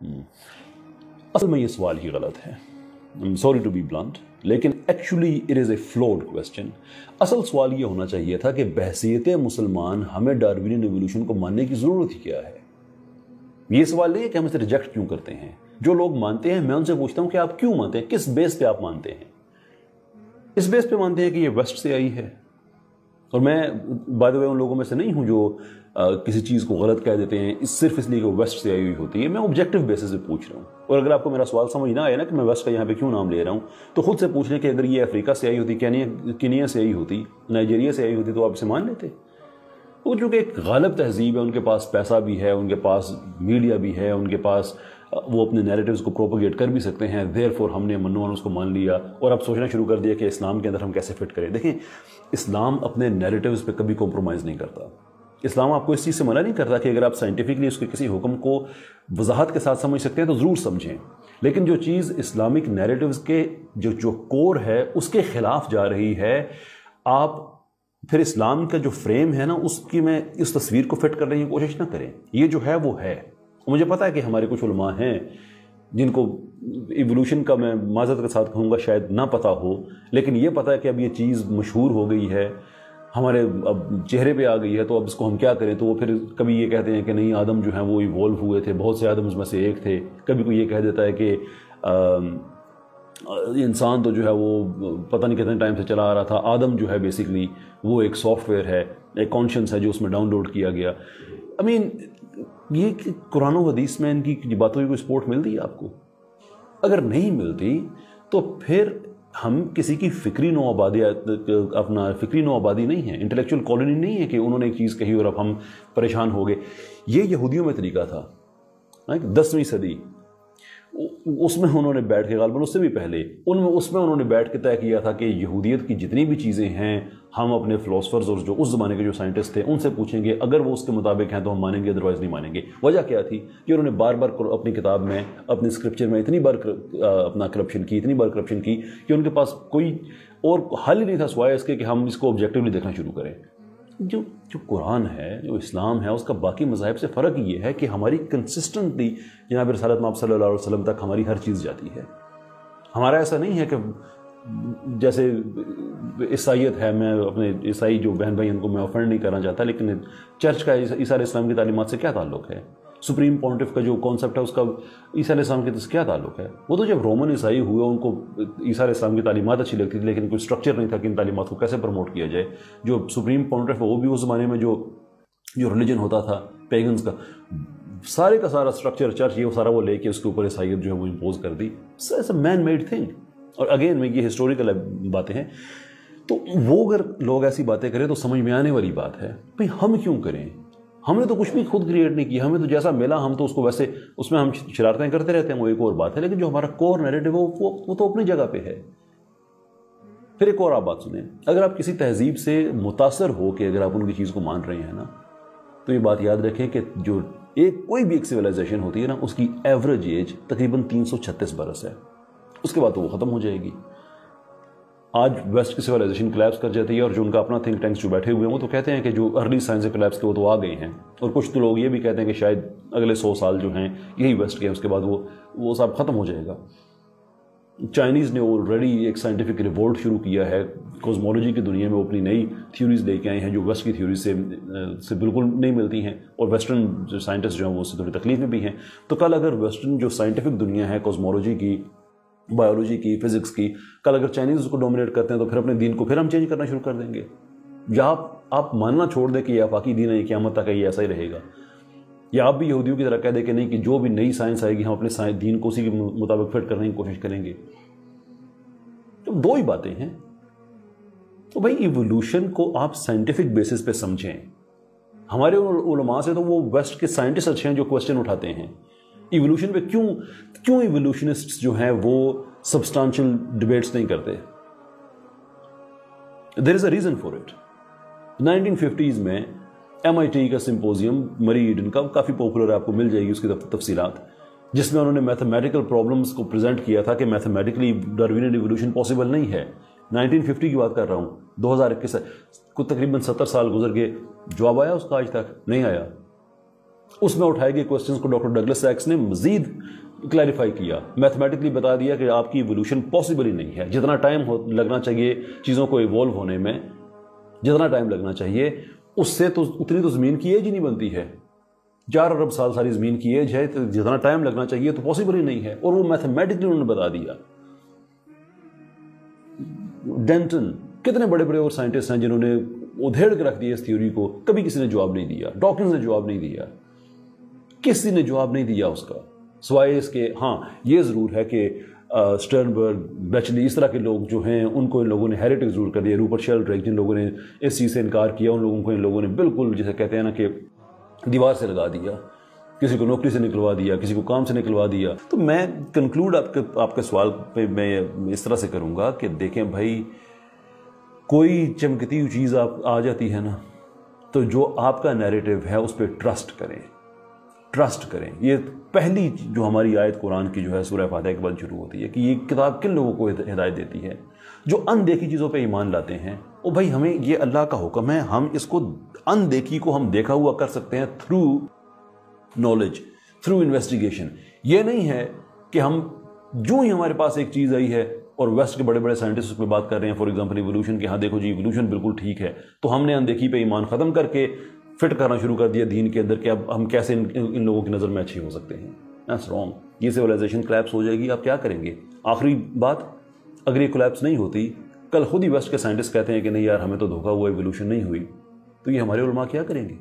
اصل میں یہ سوال ہی غلط ہے. سوری ٹو بی بلنٹ, لیکن actually it is a fluid question. اصل سوال یہ ہونا چاہیے تھا کہ بحیثیت مسلمان ہمیں ڈارونین ایوولوشن کو ماننے کی ضرورت ہی کیا ہے. یہ سوال نہیں ہے کہ ہم اسے ریجیکٹ کیوں کرتے ہیں. جو لوگ مانتے ہیں میں ان سے پوچھتا ہوں کہ آپ کیوں مانتے ہیں, کس بیس پہ آپ مانتے ہیں. اس بیس پہ مانتے ہیں کہ یہ ویسٹ سے آئی ہے. اور میں بائی دی وے ان لوگوں میں سے نہیں ہوں جو کسی چیز کو غلط کہہ دیتے ہیں صرف اس لیے کہ وہ ویسٹ سے آئی ہوئی ہوتی ہے. میں آبجیکٹو بیسس پہ پوچھ رہا ہوں. اور اگر آپ کو میرا سوال سمجھ نہ آیا نا کہ میں ویسٹ کا یہاں پہ کیوں نام لے رہا ہوں, تو خود سے پوچھ لیں کہ اگر یہ افریقہ سے آئی ہوتی, کینیا سے آئی ہوتی, نائجیریا سے آئی ہوتی, تو آپ اسے مان لیتے. وہ چونکہ ایک غالب تہذیب ہے, ان کے پاس پیسہ بھی ہے, ان کے پاس میڈیا بھی ہے, ان کے پاس وہ اپنے نیریٹیوز کو پروپیگیٹ کر بھی سکتے ہیں. دیر فور ہم نے منو اس کو مان لیا اور اب سوچنا شروع کر دیا کہ اسلام کے اندر ہم کیسے فٹ کریں. دیکھیں, اسلام اپنے نیریٹیوز پہ کبھی کمپرومائز نہیں کرتا. اسلام آپ کو اس چیز سے منع نہیں کرتا کہ اگر آپ سائنٹیفکلی اس کے کسی حکم کو وضاحت کے ساتھ سمجھ سکتے ہیں تو ضرور سمجھیں, لیکن جو چیز اسلامک نیریٹیوز کے جو کور ہے اس کے خلاف جا رہی ہے, آپ پھر اسلام کا جو فریم ہے نا اس کی میں اس تصویر کو فٹ کرنے کی کوشش نہ کریں. یہ جو ہے وہ ہے. مجھے پتا ہے کہ ہمارے کچھ علماء ہیں جن کو ایوولوشن کا میں معذرت کے ساتھ کہوں گا شاید نہ پتا ہو, لیکن یہ پتا ہے کہ اب یہ چیز مشہور ہو گئی ہے, ہمارے اب چہرے پہ آ گئی ہے, تو اب اس کو ہم کیا کریں. تو وہ پھر کبھی یہ کہتے ہیں کہ نہیں, آدم جو ہیں وہ ایوولو ہوئے تھے, بہت سے آدم اس میں سے ایک تھے. کبھی کوئی یہ کہہ دیتا ہے کہ انسان تو جو ہے وہ پتہ نہیں کتنے ٹائم سے چلا آ رہا تھا. آدم جو ہے بیسکلی وہ ایک سافٹ ویئر ہے, ایک کانشنس ہے جو اس میں ڈاؤن لوڈ کیا گیا. یہ قرآن و حدیث میں ان کی باتوں کی کوئی سپورٹ ملتی ہے آپ کو؟ اگر نہیں ملتی تو پھر ہم کسی کی فکری نو آبادی نہیں ہے, انٹلیکچوئل کالونی نہیں ہے کہ انہوں نے ایک چیز کہی اور اب ہم پریشان ہو گئے. یہ یہودیوں میں طریقہ تھا 10ویں صدی, اس میں انہوں نے بیٹھ کے, غالباً اس سے بھی پہلے اس میں انہوں نے بیٹھ کے طے کیا تھا کہ یہودیت کی جتنی بھی چیزیں ہیں ہم اپنے فلاسفرز اور جو اس زمانے کے جو سائنٹسٹ تھے ان سے پوچھیں گے, اگر وہ اس کے مطابق ہیں تو ہم مانیں گے, ادروائز نہیں مانیں گے. وجہ کیا تھی کہ انہوں نے بار بار اپنی کتاب میں, اپنی اسکرپچر میں اتنی بار اپنا کرپشن کی کہ ان کے پاس کوئی اور حل ہی نہیں تھا سوائے اس کے کہ ہم اس کو آبجیکٹیولی دیکھنا شروع کریں. جو قرآن ہے, جو اسلام ہے, اس کا باقی مذاہب سے فرق یہ ہے کہ ہماری کنسسٹنٹلی جناب رسالت مآب صلی اللہ علیہ وسلم تک ہماری ہر چیز جاتی ہے. ہمارا ایسا نہیں ہے کہ جیسے عیسائیت ہے, میں اپنے عیسائی جو بہن بھائی ان کو میں آفینڈ نہیں کرنا چاہتا, لیکن چرچ کا عیسیٰ علیہ السلام کی تعلیمات سے کیا تعلق ہے؟ سپریم پونٹف کا جو کانسیپٹ ہے اس کا عیسیٰ علیہ السلام کے سے کیا تعلق ہے؟ وہ تو جب رومن عیسائی ہوئے ان کو عیسیٰ علیہ السلام کی تعلیمات اچھی لگتی تھی, لیکن کوئی اسٹرکچر نہیں تھا کہ ان تعلیمات کو کیسے پروموٹ کیا جائے. جو سپریم پونٹف ہے وہ بھی اس زمانے میں جو ریلیجن ہوتا تھا پیگنز کا, سارے کا سارا اسٹرکچر چرچ یہ سارا وہ لے کے اس کے اوپر عیسائیت جو ہے وہ امپوز کر دی. It's a man made thing. اور اگین میں یہ ہسٹوریکل باتیں ہیں, تو وہ اگر لوگ ایسی باتیں کریں تو سمجھ میں آنے والی بات ہے. بھئی ہم کیوں کریں؟ ہم نے تو کچھ بھی خود کریٹ نہیں کیا, ہمیں تو جیسا ملا ہم تو اس کو ویسے, اس میں ہم شرارتیں کرتے رہتے ہیں, وہ ایک اور بات ہے. لیکن جو ہمارا کور نیریٹو ہے وہ تو اپنی جگہ پہ ہے. پھر ایک اور آپ بات سنیں, اگر آپ کسی تہذیب سے متاثر ہو کے اگر آپ ان کی چیز کو مان رہے ہیں نا, تو یہ بات یاد رکھیں کہ جو کوئی بھی ایک سویلائزیشن ہوتی ہے نا, اس کی ایوریج ایج تقریباً 336 برس ہے. اس کے بعد تو وہ ختم ہو جائے گی. آج ویسٹ کی سویلائزیشن کلیپس کر جاتی ہے, اور جو ان کا اپنا تھنک ٹینکس جو بیٹھے ہوئے ہیں وہ تو کہتے ہیں کہ جو ارلی سائنس سے کلیپس کے وہ تو آ گئے ہیں, اور کچھ تو لوگ یہ بھی کہتے ہیں کہ شاید اگلے 100 سال جو ہیں یہی ویسٹ کے ہیں, اس کے بعد وہ سب ختم ہو جائے گا. چائنیز نے آلریڈی ایک سائنٹیفک ریوولٹ شروع کیا ہے کوزمولوجی کی دنیا میں, وہ اپنی نئی تھیوریز لے کے آئے ہیں جو ویسٹ کی تھیوریز سے بالکل نہیں ملتی ہیں, اور ویسٹرن جو سائنٹسٹ جو ہیں وہ اس سے تھوڑی تکلیف میں بھی ہیں. تو کل اگر ویسٹرن جو سائنٹیفک دنیا ہے کوزمولوجی کی, بایولوجی کی, فزکس کی, کل اگر چائنیز اس کو ڈومینیٹ کرتے ہیں تو پھر اپنے دین کو پھر ہم چینج کرنا شروع کر دیں گے. یا آپ ماننا چھوڑ دیں کہ یہ آفاقی دین ہے, یہ قیامت تک ہے, یہ ایسا ہی رہے گا, یا آپ بھی یہودیوں کی طرح کہہ دیں کہ نہیں کہ جو بھی نئی سائنس آئے گی ہم اپنے دین کو اسی کے مطابق فٹ کرنے کی کوشش کریں گے. تو دو ہی باتیں ہیں. تو بھائی ایوولوشن کو آپ سائنٹیفک بیسس پہ سمجھیں. ہمارے علماء سے تو وہ ویسٹ کے سائنٹسٹ اچھے ہیں جو کوشچن اٹھاتے ہیں ایوولوشن پہ. کیوں ایوولوشنسٹ جو ہیں وہ سبسٹانشل ڈیبیٹس نہیں کرتے؟ There is a reason for it. 1950s میں MIT کا سمپوزیم مری ایڈن کا کافی پاپولر ہے, آپ کو مل جائے گی اس کی تفصیلات, جس میں انہوں نے میتھمیٹیکل پرابلمس کو پریزنٹ کیا تھا کہ میتھمیٹکلی ڈارونین ایوولوشن پاسبل نہیں ہے. 1950 کی بات کر رہا ہوں, 2021 کو تقریباً 70 سال گزر گئے. جواب آیا اس کا؟ آج تک نہیں آیا. اس میں اٹھائے گئے کوشچنس کو ڈاکٹر ڈگلس سیکس نے مزید کلیریفائی کیا، میتھمیٹکلی بتا دیا کہ آپ کی ایوولوشن پاسبل ہی نہیں ہے. جتنا ٹائم لگنا چاہیے چیزوں کو ایوالو ہونے میں، جتنا ٹائم لگنا چاہیے اس سے تو اتنی تو زمین کی ایج ہی نہیں بنتی ہے. 4 ارب سال ساری زمین کی ایج ہے، تو جتنا ٹائم لگنا چاہیے تو پاسبل ہی نہیں ہے، اور وہ میتھمیٹکلی انہوں نے بتا دیا. ڈینٹن، کتنے بڑے بڑے اور سائنٹسٹ ہیں جنہوں نے ادھیڑ کے رکھ دیا اس تھیوری کو، کبھی کسی نے جواب نہیں دیا. ڈاکنز نے جواب نہیں دیا، کسی نے جواب نہیں دیا اس کا، سوائے اس کے ہاں یہ ضرور ہے کہ سٹرنبرگ، بیچلی، اس طرح کے لوگ جو ہیں ان کو ان لوگوں نے ہیریٹک ضرور کر دیا. روپرٹ شیلڈریک جن لوگوں نے اس چیز سے انکار کیا، ان لوگوں کو ان لوگوں نے بالکل جیسے کہتے ہیں نا کہ دیوار سے لگا دیا، کسی کو نوکری سے نکلوا دیا، کسی کو کام سے نکلوا دیا. تو میں کنکلوڈ آپ کے سوال پہ میں اس طرح سے کروں گا کہ دیکھیں بھائی، کوئی چمکتی ہوئی چیز آپ آ جاتی ہے نا، تو جو آپ کا نیریٹو ہے اس پہ ٹرسٹ کریں. یہ پہلی جو ہماری آیت قرآن کی جو ہے سورہ فاتحہ کے بعد شروع ہوتی ہے کہ یہ کتاب کن لوگوں کو ہدایت دیتی ہے؟ جو اندیکھی چیزوں پہ ایمان لاتے ہیں. او بھائی، ہمیں یہ اللہ کا حکم ہے، ہم اس کو اندیکھی کو ہم دیکھا ہوا کر سکتے ہیں تھرو نالج، تھرو انویسٹیگیشن. یہ نہیں ہے کہ ہم جو ہی ہمارے پاس ایک چیز آئی ہے اور ویسٹ کے بڑے بڑے سائنٹسٹ اس میں بات کر رہے ہیں، فار ایگزامپل ایوولوشن کے، ہاں دیکھو جی ایوولوشن بالکل ٹھیک ہے، تو ہم نے اندیکھی پہ ایمان ختم کر کے فٹ کرنا شروع کر دیا دین کے اندر کہ اب ہم کیسے ان لوگوں کی نظر میں اچھے ہو سکتے ہیں. That's wrong. یہ سویلائزیشن کلیپس ہو جائے گی، آپ کیا کریں گے؟ آخری بات، اگر یہ کلیپس نہیں ہوتی، کل خود ہی ویسٹ کے سائنٹسٹ کہتے ہیں کہ نہیں یار ہمیں تو دھوکا ہوا، ایوولوشن نہیں ہوئی، تو یہ ہمارے علماء کیا کریں گے؟